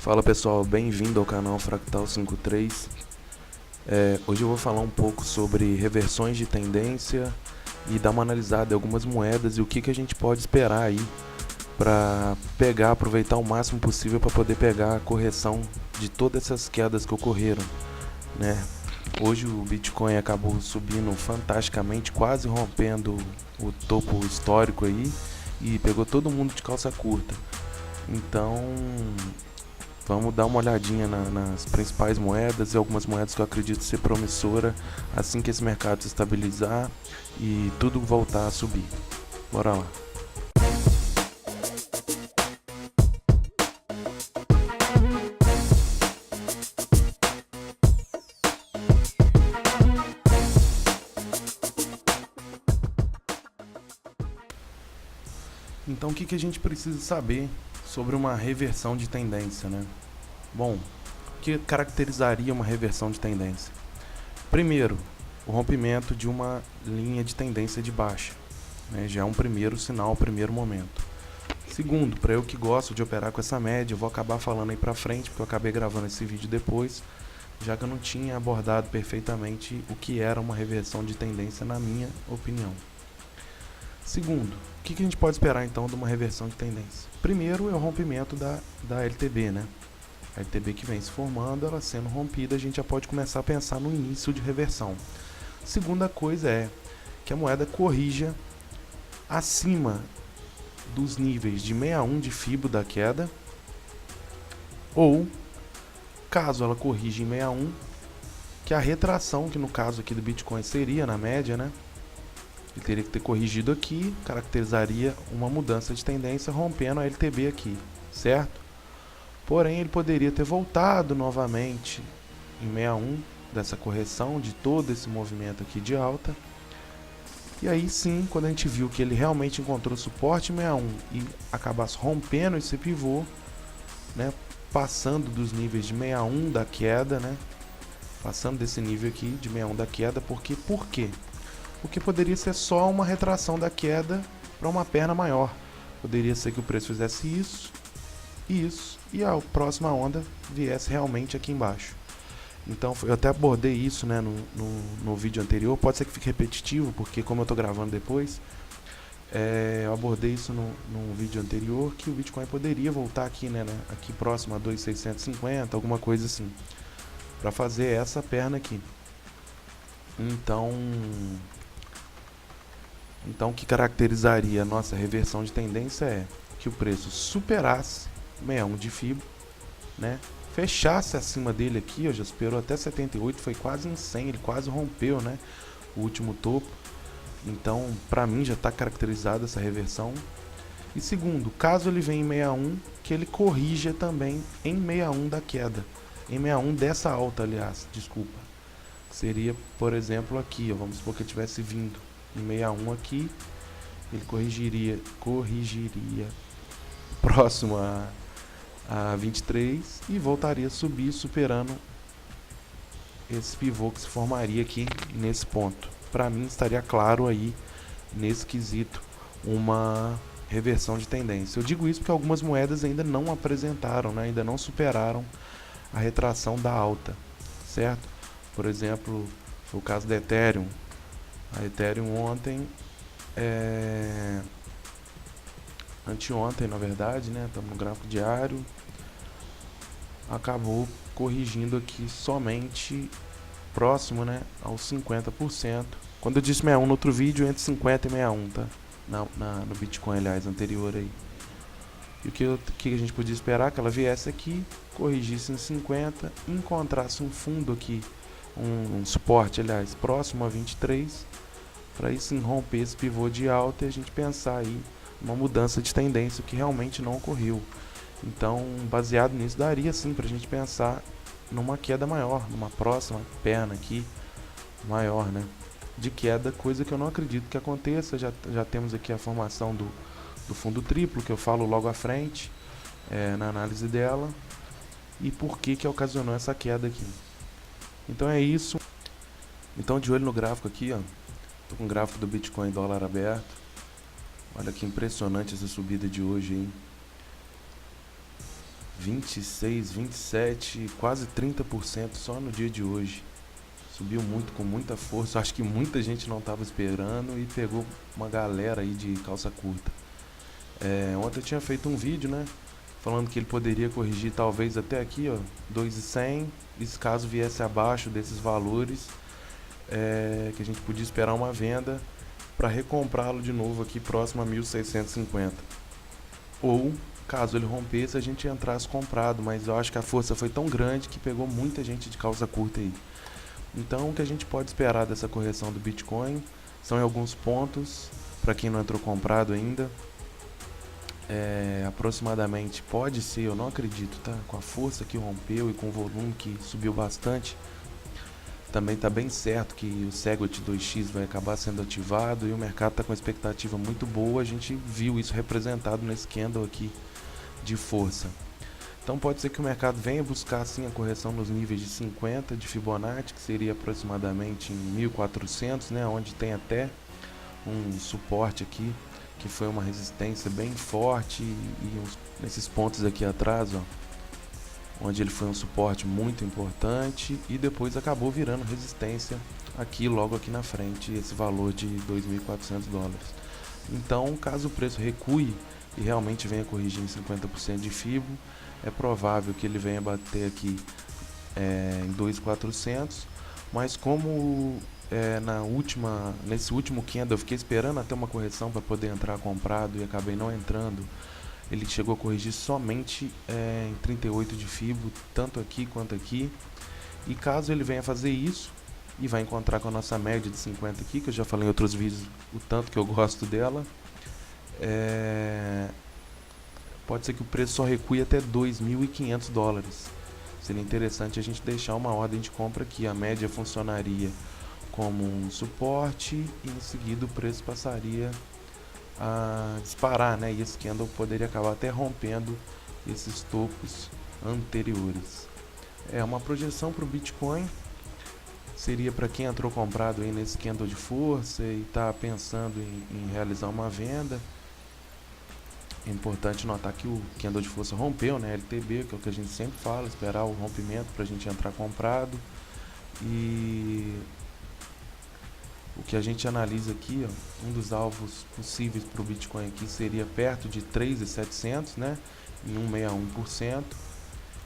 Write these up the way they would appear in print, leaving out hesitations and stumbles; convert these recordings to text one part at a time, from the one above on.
Fala pessoal, bem-vindo ao canal Fractal 53. Hoje eu vou falar um pouco sobre reversões de tendência e dar uma analisada em algumas moedas e o que a gente pode esperar aí para aproveitar o máximo possível para poder pegar a correção de todas essas quedas que ocorreram, né? Hoje o Bitcoin acabou subindo fantasticamente, quase rompendo o topo histórico aí e pegou todo mundo de calça curta. Então vamos dar uma olhadinha nas principais moedas e algumas moedas que eu acredito ser promissora assim que esse mercado se estabilizar e tudo voltar a subir. Bora lá. Então o que a gente precisa saber sobre uma reversão de tendência, né? Bom, o que caracterizaria uma reversão de tendência? Primeiro, o rompimento de uma linha de tendência de baixa, né? Já é um primeiro sinal, um primeiro momento. Segundo, para eu que gosto de operar com essa média, eu vou acabar falando aí pra frente, porque eu acabei gravando esse vídeo depois, já que eu não tinha abordado perfeitamente o que era uma reversão de tendência na minha opinião. Segundo, o que a gente pode esperar então de uma reversão de tendência? Primeiro é o rompimento da LTB, né? A LTB que vem se formando, ela sendo rompida, a gente já pode começar a pensar no início de reversão. Segunda coisa é que a moeda corrija acima dos níveis de 61 de Fibo da queda, ou, caso ela corrija em 61, que a retração, que no caso aqui do Bitcoin seria na média, né? Ele teria que ter corrigido aqui, caracterizaria uma mudança de tendência rompendo a LTB aqui, certo? Porém, ele poderia ter voltado novamente em 61 dessa correção, de todo esse movimento aqui de alta. E aí sim, quando a gente viu que ele realmente encontrou suporte em 61 e acabasse rompendo esse pivô, né, passando dos níveis de 61 da queda, né, passando desse nível aqui de 61 da queda, por quê? Porque poderia ser só uma retração da queda para uma perna maior. Poderia ser que o preço fizesse isso, e a próxima onda viesse realmente aqui embaixo. Então eu até abordei isso, né, no vídeo anterior. Pode ser que fique repetitivo, porque como eu estou gravando depois, eu abordei isso no vídeo anterior, que o Bitcoin poderia voltar aqui, né, aqui próximo a 2.650, alguma coisa assim, para fazer essa perna aqui. Então o que caracterizaria a nossa reversão de tendência é que o preço superasse 61 de Fibo, né? Fechasse acima dele aqui, ó, já superou até 78, foi quase em 100, ele quase rompeu, né, o último topo. Então, para mim já está caracterizada essa reversão. E segundo, caso ele venha em 61, que ele corrija também em 61 da queda, em 61 dessa alta, aliás, desculpa. Seria, por exemplo, aqui, ó, vamos supor que ele tivesse vindo em 61 aqui, ele corrigiria próximo a 23 e voltaria a subir, superando esse pivô que se formaria aqui nesse ponto. Para mim estaria claro aí nesse quesito uma reversão de tendência. Eu digo isso porque algumas moedas ainda não apresentaram, né, ainda não superaram a retração da alta, certo? Por exemplo, foi o caso da Ethereum. A Ethereum ontem, anteontem na verdade, né, estamos no gráfico diário, acabou corrigindo aqui somente próximo, né, aos 50%. Quando eu disse 61 no outro vídeo, entre 50 e 61, tá? No Bitcoin, aliás, anterior aí. E o que a gente podia esperar? Que ela viesse aqui, corrigisse em 50, encontrasse um fundo aqui, um suporte, aliás, próximo a 23, para aí sim romper esse pivô de alta e a gente pensar aí uma mudança de tendência, o que realmente não ocorreu. Então, baseado nisso, daria sim para a gente pensar numa queda maior, numa próxima perna aqui maior, né, de queda, coisa que eu não acredito que aconteça. Já temos aqui a formação do fundo triplo, que eu falo logo à frente, na análise dela, e por que ocasionou essa queda aqui. Então é isso. Então, de olho no gráfico aqui, ó, tô com o gráfico do Bitcoin dólar aberto. Olha que impressionante essa subida de hoje, hein? 26, 27, quase 30% só no dia de hoje. Subiu muito, com muita força. Acho que muita gente não estava esperando e pegou uma galera aí de calça curta. Ontem eu tinha feito um vídeo, né, falando que ele poderia corrigir talvez até aqui, ó, 2.100, e se caso viesse abaixo desses valores, que a gente podia esperar uma venda para recomprá-lo de novo aqui próximo a 1.650. Ou, caso ele rompesse, a gente entrasse comprado, mas eu acho que a força foi tão grande que pegou muita gente de calça curta aí. Então, o que a gente pode esperar dessa correção do Bitcoin são em alguns pontos, para quem não entrou comprado ainda. Aproximadamente, pode ser, eu não acredito, tá? Com a força que rompeu e com o volume que subiu bastante, também está bem certo que o Segwit 2x vai acabar sendo ativado e o mercado está com uma expectativa muito boa. A gente viu isso representado nesse candle aqui de força. Então pode ser que o mercado venha buscar assim a correção nos níveis de 50 de Fibonacci, que seria aproximadamente em 1400, né, onde tem até um suporte aqui, que foi uma resistência bem forte, e nesses pontos aqui atrás, ó, onde ele foi um suporte muito importante e depois acabou virando resistência aqui, logo aqui na frente, esse valor de 2.400 dólares. Então, caso o preço recue e realmente venha corrigir em 50% de FIBO, é provável que ele venha bater aqui em 2.400, mas como nesse último candle eu fiquei esperando até uma correção para poder entrar comprado e acabei não entrando, ele chegou a corrigir somente em 38 de FIBO, tanto aqui quanto aqui. E caso ele venha fazer isso e vai encontrar com a nossa média de 50 aqui, que eu já falei em outros vídeos o tanto que eu gosto dela, pode ser que o preço só recue até 2.500 dólares. Seria interessante a gente deixar uma ordem de compra aqui. A média funcionaria como um suporte e em seguida o preço passaria a disparar, né? E esse candle poderia acabar até rompendo esses topos anteriores. Uma projeção para o Bitcoin seria para quem entrou comprado aí nesse candle de força e está pensando em realizar uma venda. É importante notar que o candle de força rompeu, né? LTB, que é o que a gente sempre fala, esperar o rompimento para a gente entrar comprado. E o que a gente analisa aqui, ó, um dos alvos possíveis para o Bitcoin aqui seria perto de 3.700, né, em 1,61%,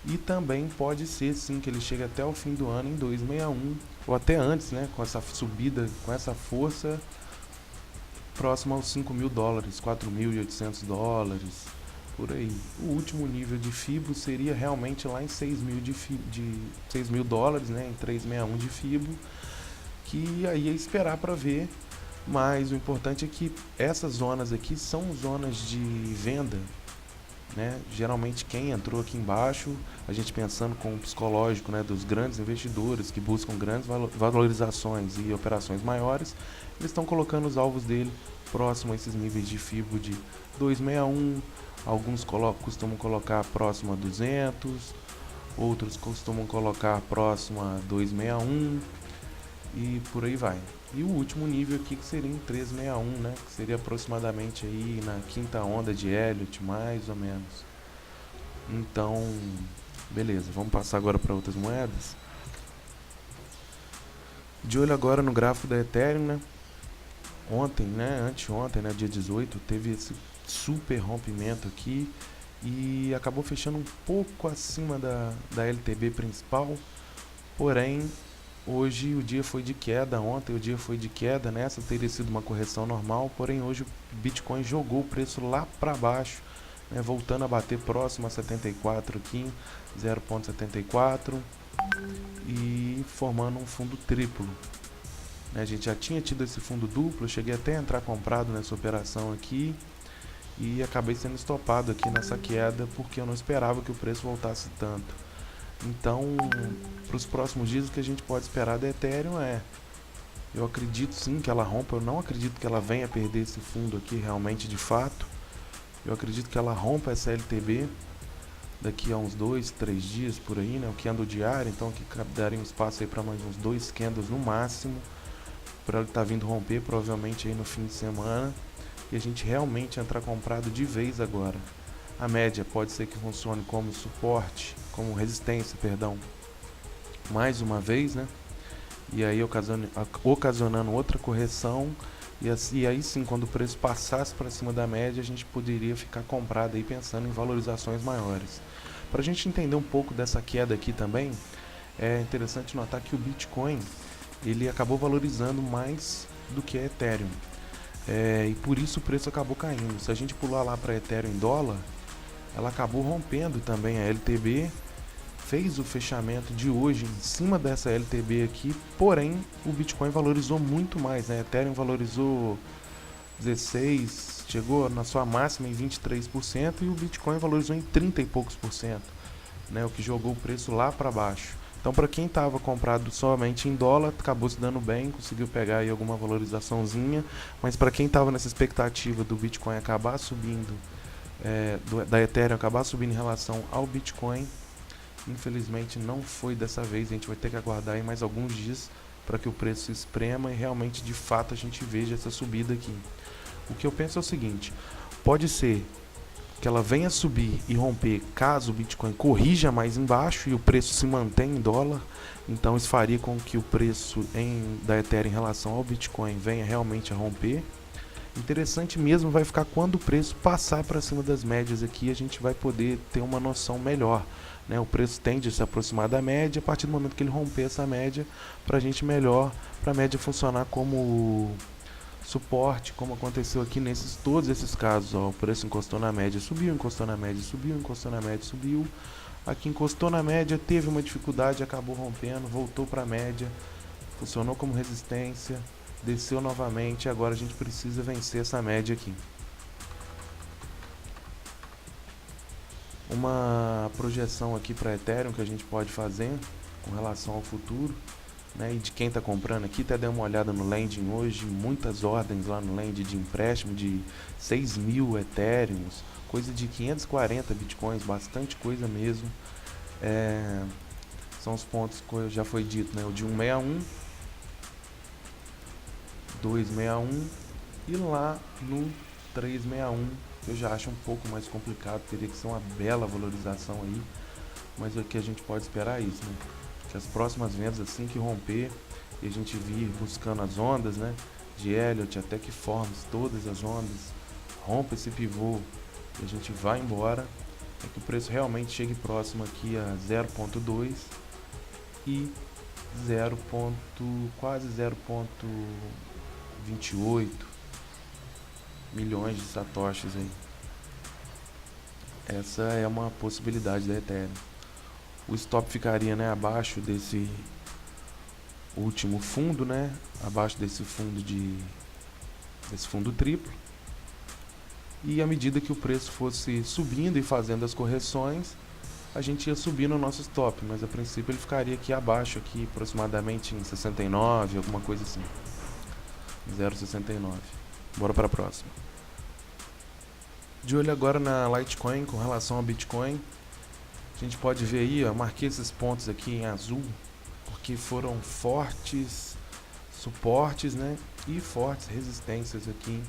e também pode ser sim que ele chegue até o fim do ano em 2,61, ou até antes, né, com essa subida, com essa força próxima aos 5.000 dólares, 4.800 dólares, por aí. O último nível de FIBO seria realmente lá em 6.000 dólares, né, em 3,61 de FIBO, que aí é esperar para ver, mas o importante é que essas zonas aqui são zonas de venda, né? Geralmente quem entrou aqui embaixo, a gente pensando com o psicológico, né, dos grandes investidores que buscam grandes valorizações e operações maiores, eles estão colocando os alvos dele próximo a esses níveis de FIBO de 2,61, alguns costumam colocar próximo a 200, outros costumam colocar próximo a 2,61, e por aí vai. E o último nível aqui que seria em 361, né, que seria aproximadamente aí na quinta onda de Elliott, mais ou menos. Então, beleza, vamos passar agora para outras moedas. De olho agora no gráfico da Ethereum, né? Ontem, né, anteontem, né, dia 18, teve esse super rompimento aqui e acabou fechando um pouco acima da LTB principal, porém hoje o dia foi de queda, ontem o dia foi de queda, nessa teria sido uma correção normal, porém hoje o Bitcoin jogou o preço lá para baixo, né, voltando a bater próximo a 74 aqui, 0,74, e formando um fundo triplo. A gente já tinha tido esse fundo duplo, eu cheguei até a entrar comprado nessa operação aqui e acabei sendo estopado aqui nessa queda porque eu não esperava que o preço voltasse tanto. Então, para os próximos dias, o que a gente pode esperar da Ethereum eu acredito sim que ela rompa, eu não acredito que ela venha perder esse fundo aqui realmente de fato. Eu acredito que ela rompa essa LTB daqui a uns 2, 3 dias por aí, né? O candle diário, então que daria um espaço aí para mais uns 2 candles no máximo, para ela estar vindo romper provavelmente aí no fim de semana, e a gente realmente entrar comprado de vez agora. A média pode ser que funcione como suporte, como resistência, perdão, mais uma vez, né? E aí ocasionando outra correção, e aí sim, quando o preço passasse para cima da média, a gente poderia ficar comprado aí pensando em valorizações maiores. Para a gente entender um pouco dessa queda aqui também, é interessante notar que o Bitcoin ele acabou valorizando mais do que a Ethereum. E por isso o preço acabou caindo. Se a gente pular lá para Ethereum em dólar, ela acabou rompendo também a LTB, fez o fechamento de hoje em cima dessa LTB aqui, porém o Bitcoin valorizou muito mais, né? Ethereum valorizou 16, chegou na sua máxima em 23% e o Bitcoin valorizou em 30 e poucos por cento, né? O que jogou o preço lá para baixo. Então, para quem estava comprado somente em dólar, acabou se dando bem, conseguiu pegar aí alguma valorizaçãozinha, mas para quem estava nessa expectativa do Bitcoin acabar subindo, da Ethereum acabar subindo em relação ao Bitcoin, infelizmente não foi dessa vez. A gente vai ter que aguardar aí mais alguns dias para que o preço se esprema e realmente, de fato, a gente veja essa subida aqui. O que eu penso é o seguinte: pode ser que ela venha subir e romper caso o Bitcoin corrija mais embaixo e o preço se mantenha em dólar. Então isso faria com que o preço da Ethereum em relação ao Bitcoin venha realmente a romper. Interessante mesmo vai ficar quando o preço passar para cima das médias aqui, a gente vai poder ter uma noção melhor, né? O preço tende a se aproximar da média a partir do momento que ele romper essa média, para a gente melhor, para a média funcionar como suporte, como aconteceu aqui todos esses casos. Ó, o preço encostou na média, subiu, encostou na média, subiu, encostou na média, subiu. Aqui encostou na média, teve uma dificuldade, acabou rompendo, voltou para a média, funcionou como resistência, desceu novamente. Agora a gente precisa vencer essa média aqui. Uma projeção aqui para Ethereum que a gente pode fazer com relação ao futuro, né, e de quem está comprando aqui. Até dei uma olhada no landing hoje, muitas ordens lá no landing de empréstimo de 6 mil Ethereums, coisa de 540 Bitcoins, bastante coisa mesmo. São os pontos que já foi dito, né, o de 161, 261 e lá no 361, eu já acho um pouco mais complicado, teria que ser uma bela valorização aí, mas aqui a gente pode esperar isso, né? Que as próximas vendas, assim que romper e a gente vir buscando as ondas, né, de Elliott até que formes todas as ondas, rompa esse pivô e a gente vai embora, é que o preço realmente chegue próximo aqui a 0.2 e quase 0.28 milhões de satoshis aí. Essa é uma possibilidade da Ethereum. O stop ficaria, né, abaixo desse último fundo, né, abaixo desse fundo triplo. E à medida que o preço fosse subindo e fazendo as correções, a gente ia subindo o nosso stop, mas a princípio ele ficaria aqui abaixo, aqui aproximadamente em 69, alguma coisa assim. 0,69. Bora para a próxima. De olho agora na Litecoin com relação ao Bitcoin. A gente pode ver aí, ó, marquei esses pontos aqui em azul, porque foram fortes suportes, né, e fortes resistências aqui,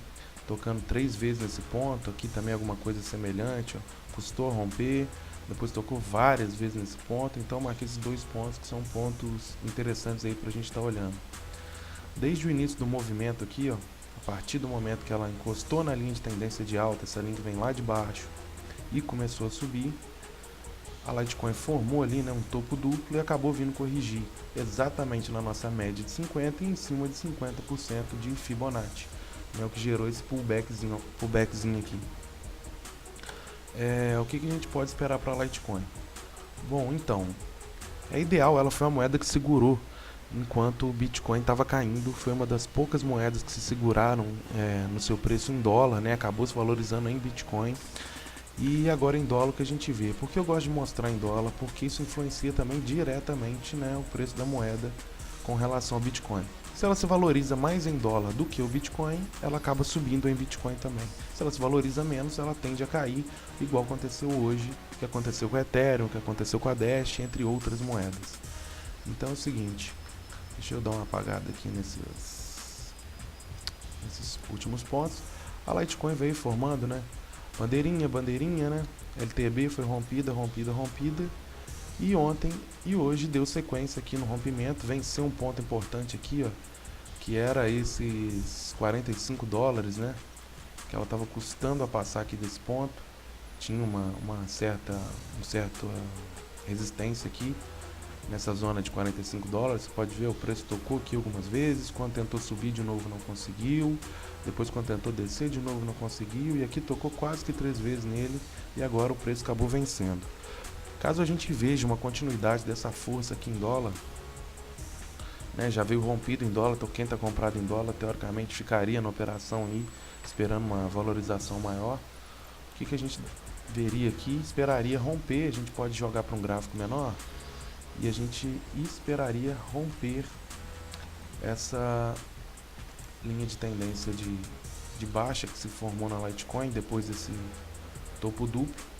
tocando 3 vezes nesse ponto. Aqui também alguma coisa semelhante, ó, custou a romper, depois tocou várias vezes nesse ponto. Então marquei esses 2 pontos que são pontos interessantes aí para a gente estar olhando. Desde o início do movimento aqui, ó, a partir do momento que ela encostou na linha de tendência de alta, essa linha que vem lá de baixo e começou a subir, a Litecoin formou ali, né, um topo duplo e acabou vindo corrigir exatamente na nossa média de 50 e em cima de 50% de Fibonacci, né, o que gerou esse pullbackzinho aqui. O que a gente pode esperar para a Litecoin? Bom, então, é ideal, ela foi uma moeda que segurou enquanto o Bitcoin estava caindo, foi uma das poucas moedas que se seguraram no seu preço em dólar, né, acabou se valorizando em Bitcoin. E agora em dólar que a gente vê. Por que eu gosto de mostrar em dólar? Porque isso influencia também diretamente, né, o preço da moeda com relação ao Bitcoin. Se ela se valoriza mais em dólar do que o Bitcoin, ela acaba subindo em Bitcoin também. Se ela se valoriza menos, ela tende a cair, igual aconteceu hoje, que aconteceu com a Ethereum, que aconteceu com a Dash, entre outras moedas. Então é o seguinte, deixa eu dar uma apagada aqui nesses últimos pontos. A Litecoin veio formando, né, bandeirinha, né, LTB foi rompida, rompida, rompida. E ontem e hoje deu sequência aqui no rompimento, venceu um ponto importante aqui, ó, que era esses 45 dólares, né? Que ela estava custando a passar aqui desse ponto. Tinha uma certa resistência aqui nessa zona de 45 dólares. Você pode ver, o preço tocou aqui algumas vezes. Quando tentou subir de novo não conseguiu. Depois quando tentou descer de novo não conseguiu. E aqui tocou quase que 3 vezes nele. E agora o preço acabou vencendo. Caso a gente veja uma continuidade dessa força aqui em dólar, né, já veio rompido em dólar, então quem está comprado em dólar teoricamente ficaria na operação aí, esperando uma valorização maior. O que a gente veria aqui? Esperaria romper, a gente pode jogar para um gráfico menor, e a gente esperaria romper essa linha de tendência de baixa que se formou na Litecoin depois desse topo duplo.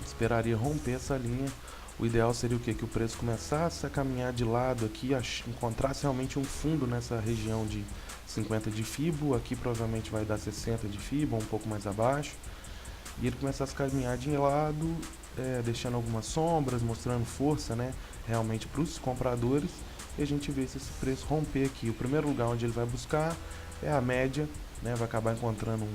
Esperaria romper essa linha. O ideal seria o quê? Que o preço começasse a caminhar de lado aqui, encontrasse realmente um fundo nessa região de 50 de Fibo, aqui provavelmente vai dar 60 de Fibo, um pouco mais abaixo, e ele começasse a caminhar de lado, deixando algumas sombras, mostrando força, né, realmente para os compradores, e a gente vê se esse preço romper aqui. O primeiro lugar onde ele vai buscar é a média, né, vai acabar encontrando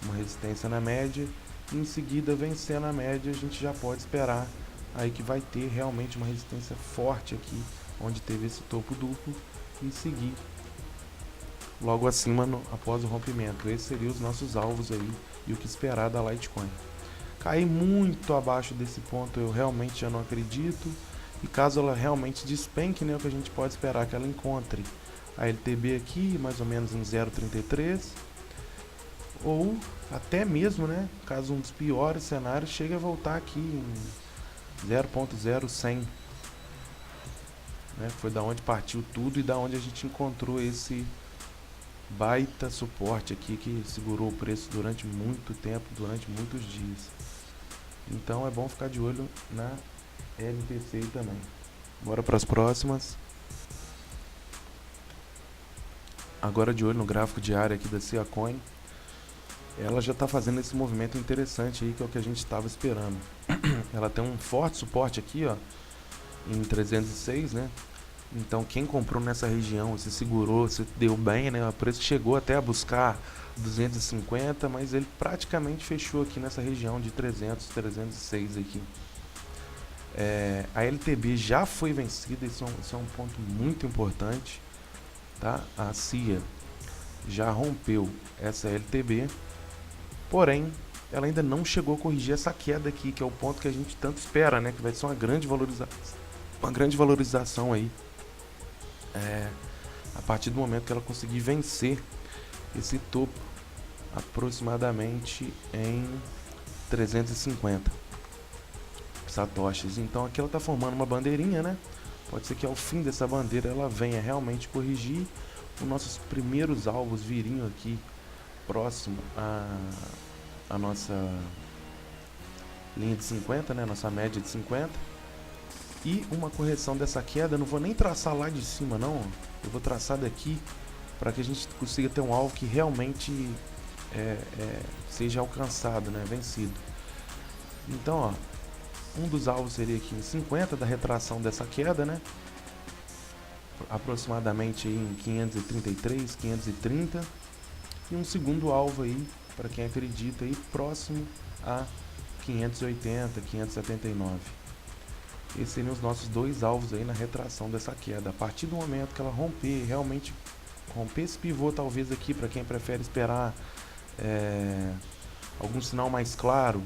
uma resistência na média, e em seguida, vencendo a média, a gente já pode esperar aí que vai ter realmente uma resistência forte aqui, onde teve esse topo duplo, e seguir logo acima após o rompimento. Esses seriam os nossos alvos aí e o que esperar da Litecoin. Cair muito abaixo desse ponto eu realmente já não acredito, e caso ela realmente despenque, né, o que a gente pode esperar que ela encontre a LTB aqui, mais ou menos em 0,33, ou até mesmo, né, caso um dos piores cenários chegue a voltar aqui em 0.0100, né, foi da onde partiu tudo e da onde a gente encontrou esse baita suporte aqui que segurou o preço durante muito tempo, durante muitos dias. Então é bom ficar de olho na LTC também. Bora para as próximas. Agora de olho no gráfico diário aqui da Seacoin. Ela já está fazendo esse movimento interessante aí, que é o que a gente estava esperando. Ela tem um forte suporte aqui, ó, em 306, né? Então quem comprou nessa região, se segurou, se deu bem, né? O preço chegou até a buscar 250, mas ele praticamente fechou aqui nessa região de 300, 306 aqui. A LTB já foi vencida, isso é um ponto muito importante, tá? A CIA já rompeu essa LTB, porém ela ainda não chegou a corrigir essa queda aqui, que é o ponto que a gente tanto espera, né? Que vai ser uma grande valorização aí, a partir do momento que ela conseguir vencer esse topo, aproximadamente em 350 satoshis. Então aqui ela está formando uma bandeirinha, né? Pode ser que ao fim dessa bandeira ela venha realmente corrigir. Os nossos primeiros alvos viriam aqui próximo a nossa linha de 50, né? Nossa média de 50. E uma correção dessa queda, eu não vou nem traçar lá de cima não, eu vou traçar daqui para que a gente consiga ter um alvo que realmente seja alcançado, né? Vencido. Então, ó, um dos alvos seria aqui em 50 da retração dessa queda, né? Aproximadamente aí em 533, 530. E um segundo alvo aí, para quem acredita, aí próximo a 580, 579. Esses seriam os nossos dois alvos aí na retração dessa queda. A partir do momento que ela romper, realmente romper esse pivô, talvez aqui, para quem prefere esperar algum sinal mais claro.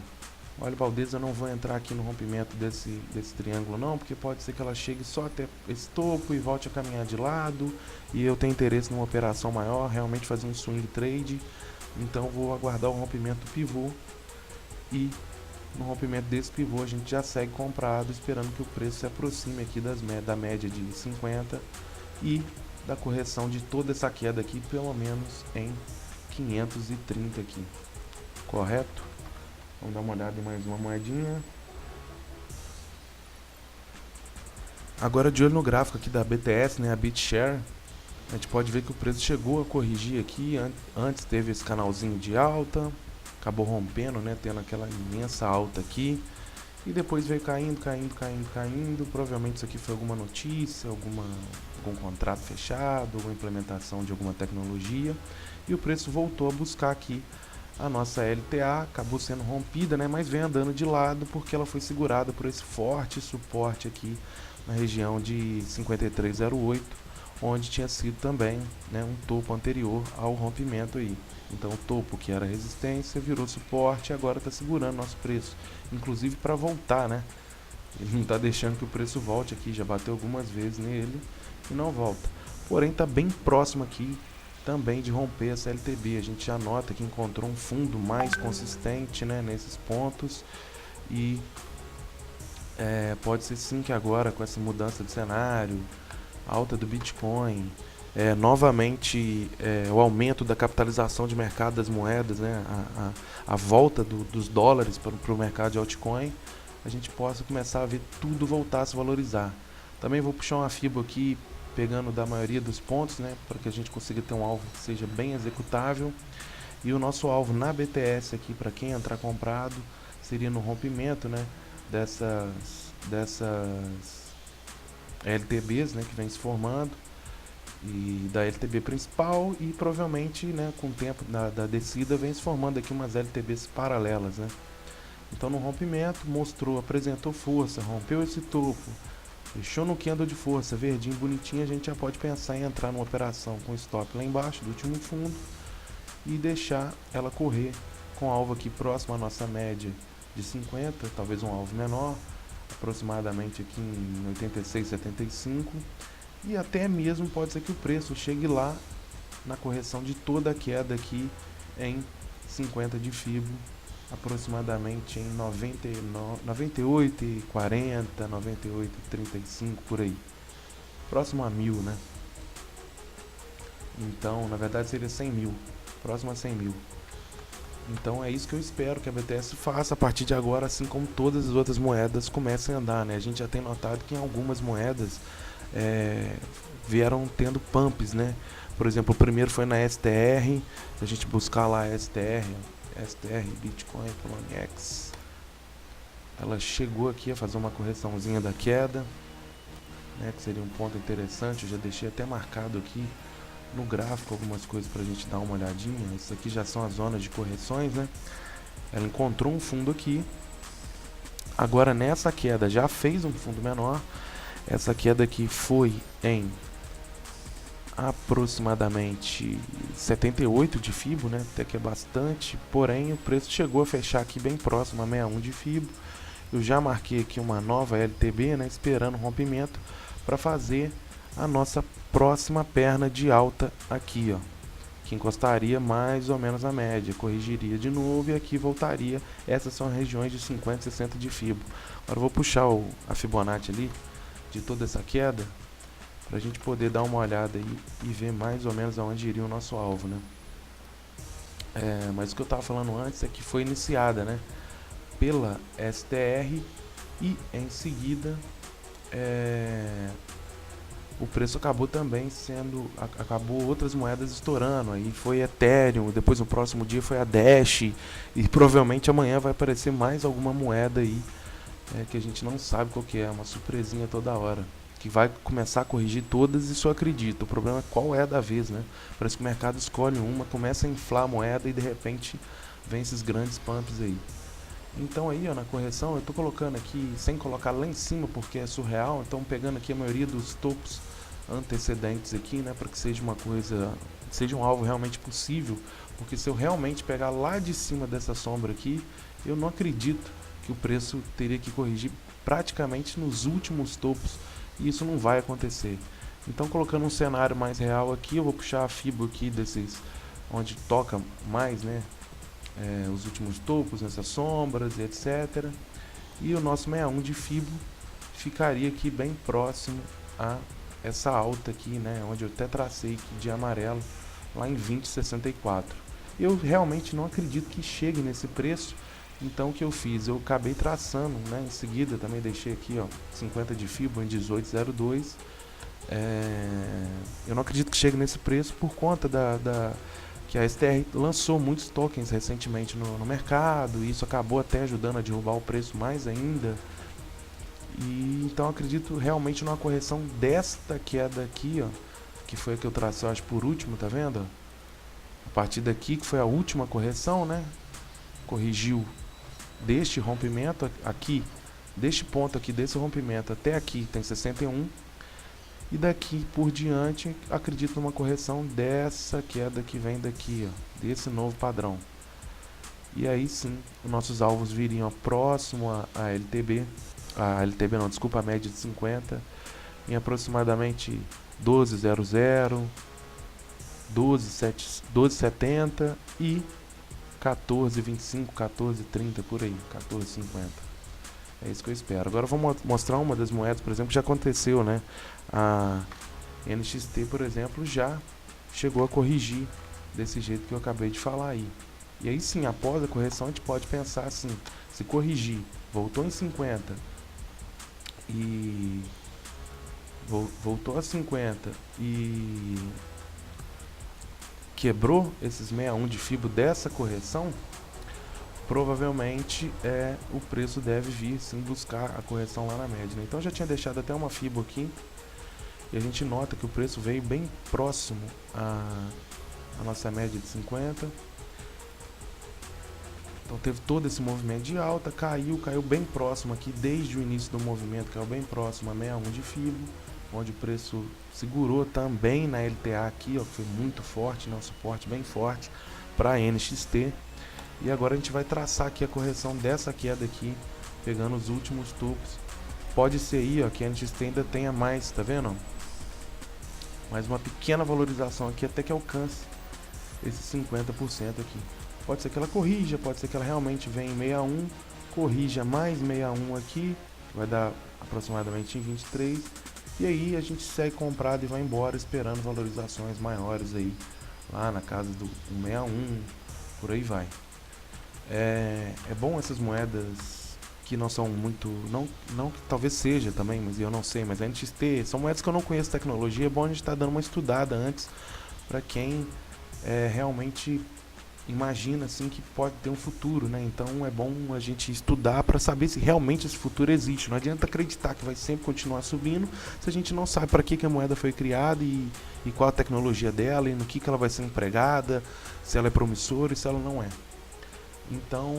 Olha, Valdez, eu não vou entrar aqui no rompimento desse triângulo não, porque pode ser que ela chegue só até esse topo e volte a caminhar de lado, e eu tenho interesse numa operação maior, realmente fazer um swing trade. Então vou aguardar o rompimento do pivô, e no rompimento desse pivô a gente já segue comprado, esperando que o preço se aproxime aqui da média de 50 e da correção de toda essa queda aqui, pelo menos em 530 aqui, correto? Vamos dar uma olhada em mais uma moedinha. Agora de olho no gráfico aqui da BTS, né, a BitShare, a gente pode ver que o preço chegou a corrigir aqui, antes teve esse canalzinho de alta, acabou rompendo, né, tendo aquela imensa alta aqui, e depois veio caindo, provavelmente isso aqui foi alguma notícia, algum contrato fechado, alguma implementação de alguma tecnologia, e o preço voltou a buscar aqui a nossa LTA, acabou sendo rompida, né, mas vem andando de lado porque ela foi segurada por esse forte suporte aqui na região de 53,08, onde tinha sido também, né, um topo anterior ao rompimento aí. Então o topo, que era resistência, virou suporte e agora está segurando nosso preço, inclusive para voltar, né? Ele não está deixando que o preço volte aqui, já bateu algumas vezes nele e não volta. Porém está bem próximo aqui também de romper essa LTB. A gente já nota que encontrou um fundo mais consistente, né, nesses pontos, e pode ser sim que agora, com essa mudança de cenário, alta do Bitcoin, novamente o aumento da capitalização de mercado das moedas, né, a volta dos dólares para o mercado de altcoin, a gente possa começar a ver tudo voltar a se valorizar. Também vou puxar uma FIBO aqui, pegando da maioria dos pontos, né, para que a gente consiga ter um alvo que seja bem executável. E o nosso alvo na BTS aqui, para quem entrar comprado, seria no rompimento, né, dessas LTBs, né, que vem se formando, e da LTB principal, e provavelmente, né, com o tempo da descida vem se formando aqui umas LTBs paralelas, né. Então no rompimento apresentou força, rompeu esse topo, fechou no candle de força, verdinho, bonitinho, a gente já pode pensar em entrar numa operação com stop lá embaixo do último fundo e deixar ela correr com alvo aqui próximo à nossa média de 50, talvez um alvo menor, aproximadamente aqui em 86, 75, e até mesmo pode ser que o preço chegue lá na correção de toda a queda aqui em 50 de FIBO, aproximadamente em 98,40, 98,35 por aí, próximo a 1000, né? Então, na verdade seria 100 mil, próximo a 100 mil. Então é isso que eu espero que a BTS faça a partir de agora, assim como todas as outras moedas comecem a andar, né? A gente já tem notado que em algumas moedas vieram tendo pumps, né? Por exemplo, o primeiro foi na STR, a gente buscar lá a STR Bitcoin Poloniex, ela chegou aqui a fazer uma correçãozinha da queda, né, que seria um ponto interessante. Eu já deixei até marcado aqui no gráfico algumas coisas para a gente dar uma olhadinha. Isso aqui já são as zonas de correções, né? Ela encontrou um fundo aqui, agora nessa queda já fez um fundo menor. Essa queda aqui foi em aproximadamente 78 de FIBO, né? Até que é bastante, porém o preço chegou a fechar aqui bem próximo a 61 de FIBO. Eu já marquei aqui uma nova LTB, né, esperando o rompimento para fazer a nossa próxima perna de alta aqui, ó, que encostaria mais ou menos a média, corrigiria de novo e aqui voltaria. Essas são as regiões de 50 e 60 de FIBO. Agora eu vou puxar a Fibonacci ali de toda essa queda para a gente poder dar uma olhada aí e ver mais ou menos aonde iria o nosso alvo, né? Mas o que eu estava falando antes é que foi iniciada, né, pela STR e em seguida o preço acabou também acabou outras moedas estourando, aí foi Ethereum, depois no próximo dia foi a Dash, e provavelmente amanhã vai aparecer mais alguma moeda aí que a gente não sabe qual que é, uma surpresinha toda hora, que vai começar a corrigir todas, isso eu acredito. O problema é qual é a da vez, né? Parece que o mercado escolhe uma, começa a inflar a moeda e de repente vem esses grandes pumps aí. Então aí, ó, na correção eu tô colocando aqui, sem colocar lá em cima porque é surreal, então pegando aqui a maioria dos topos antecedentes aqui, né, para que seja uma coisa, seja um alvo realmente possível, porque se eu realmente pegar lá de cima dessa sombra aqui, eu não acredito que o preço teria que corrigir praticamente nos últimos topos, e isso não vai acontecer. Então, colocando um cenário mais real aqui, eu vou puxar a FIBO aqui desses, onde toca mais, né, os últimos topos, nessas sombras, etc. E o nosso 61 de FIBO ficaria aqui bem próximo a essa alta aqui, né, onde eu até tracei aqui de amarelo, lá em 20,64. Eu realmente não acredito que chegue nesse preço. Então o que eu fiz? Eu acabei traçando, né, em seguida também deixei aqui, ó, 50 de FIBO em 18,02. Eu não acredito que chegue nesse preço por conta que a STR lançou muitos tokens recentemente no mercado, e isso acabou até ajudando a derrubar o preço mais ainda. E então acredito realmente numa correção desta queda aqui, ó, que foi a que eu tracei, eu acho, por último, tá vendo? A partir daqui, que foi a última correção, né? Corrigiu deste rompimento aqui, deste ponto aqui, desse rompimento até aqui tem 61. E daqui por diante, acredito numa correção dessa queda que vem daqui, ó, desse novo padrão. E aí sim, os nossos alvos viriam próximo a LTB, a LTB não, desculpa, a média de 50, em aproximadamente 12,00, 12,70 e 14,25, 14,30 por aí, 14,50. É isso que eu espero. Agora eu vou mostrar uma das moedas, por exemplo, que já aconteceu, né? A NXT, por exemplo, já chegou a corrigir desse jeito que eu acabei de falar aí. E aí sim, após a correção, a gente pode pensar assim, se corrigir, voltou em 50 e voltou a 50 e quebrou esses 61 de FIBO dessa correção, provavelmente o preço deve vir sim buscar a correção lá na média, né? Então eu já tinha deixado até uma FIBO aqui, e a gente nota que o preço veio bem próximo à nossa média de 50. Então teve todo esse movimento de alta, caiu bem próximo aqui, desde o início do movimento, caiu bem próximo a 61 de FIBO, onde o preço segurou também na LTA aqui, ó, que foi muito forte, né, um suporte bem forte para a NXT. E agora a gente vai traçar aqui a correção dessa queda aqui, pegando os últimos topos. Pode ser aí, ó, que a NXT ainda tenha mais, tá vendo? Mais uma pequena valorização aqui até que alcance esses 50% aqui. Pode ser que ela corrija, pode ser que ela realmente venha em 61, corrija mais 61 aqui, vai dar aproximadamente em 23. E aí a gente segue comprado e vai embora esperando valorizações maiores aí, lá na casa do 161, por aí vai. É bom essas moedas que não são muito, não que talvez seja também, mas eu não sei, mas a NXT, são moedas que eu não conheço tecnologia, é bom a gente estar dando uma estudada antes, para quem realmente imagina assim que pode ter um futuro, né? Então é bom a gente estudar para saber se realmente esse futuro existe. Não adianta acreditar que vai sempre continuar subindo se a gente não sabe para que a moeda foi criada e qual a tecnologia dela e no que ela vai ser empregada, se ela é promissora e se ela não é. Então,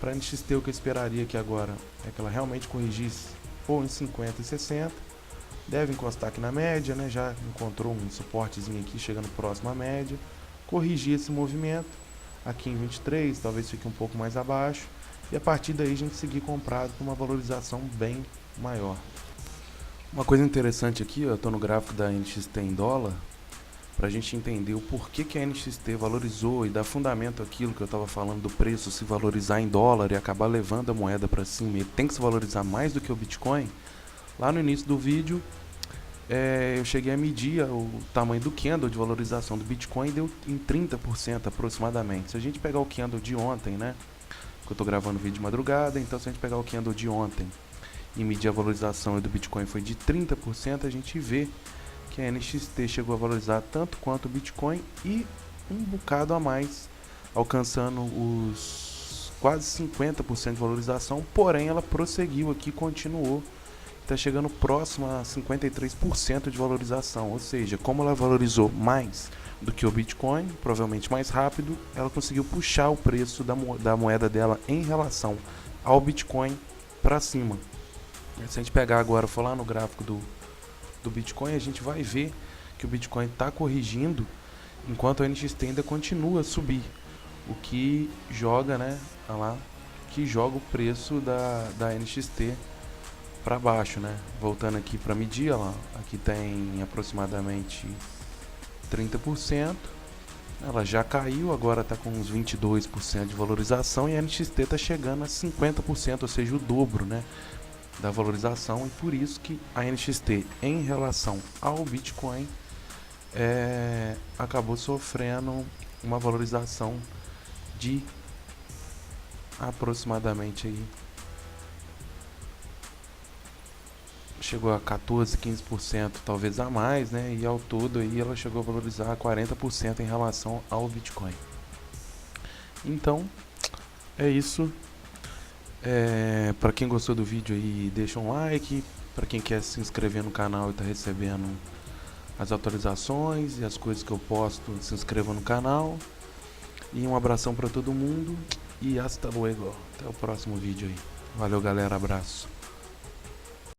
para a NXT, o que eu esperaria aqui agora é que ela realmente corrigisse ou em 50 e 60. Deve encostar aqui na média, né? Já encontrou um suportezinho aqui chegando próximo à média. Corrigir esse movimento aqui em 23, talvez fique um pouco mais abaixo. E a partir daí a gente seguir comprado com uma valorização bem maior. Uma coisa interessante aqui, ó, eu estou no gráfico da NXT em dólar, para a gente entender o porquê que a NXT valorizou e dar fundamento àquilo que eu estava falando do preço se valorizar em dólar e acabar levando a moeda para cima, e tem que se valorizar mais do que o Bitcoin. Lá no início do vídeo eu cheguei a medir o tamanho do candle de valorização do Bitcoin e deu em 30% aproximadamente. Se a gente pegar o candle de ontem, né, que eu estou gravando o vídeo de madrugada, então se a gente pegar o candle de ontem e medir a valorização do Bitcoin foi de 30%, a gente vê que a NXT chegou a valorizar tanto quanto o Bitcoin e um bocado a mais, alcançando os quase 50% de valorização, porém ela prosseguiu aqui, continuou, está chegando próximo a 53% de valorização, ou seja, como ela valorizou mais do que o Bitcoin, provavelmente mais rápido, ela conseguiu puxar o preço da moeda dela em relação ao Bitcoin para cima. Se a gente pegar agora, for lá no gráfico do Bitcoin, a gente vai ver que o Bitcoin está corrigindo enquanto a NXT ainda continua a subir, o que joga, né, lá, que joga o preço da NXT para baixo, né? Voltando aqui para medir, lá, aqui tem aproximadamente 30%, ela já caiu, agora está com uns 22% de valorização e a NXT está chegando a 50%, ou seja, o dobro, né, da valorização, e por isso que a NXT em relação ao Bitcoin acabou sofrendo uma valorização de aproximadamente aí chegou a 14, 15% talvez a mais, né? E ao todo aí ela chegou a valorizar 40% em relação ao Bitcoin. Então, é isso. Para quem gostou do vídeo aí, deixa um like. Para quem quer se inscrever no canal e tá recebendo as atualizações e as coisas que eu posto, se inscreva no canal. E um abração para todo mundo e hasta luego. Até o próximo vídeo aí. Valeu, galera, abraço.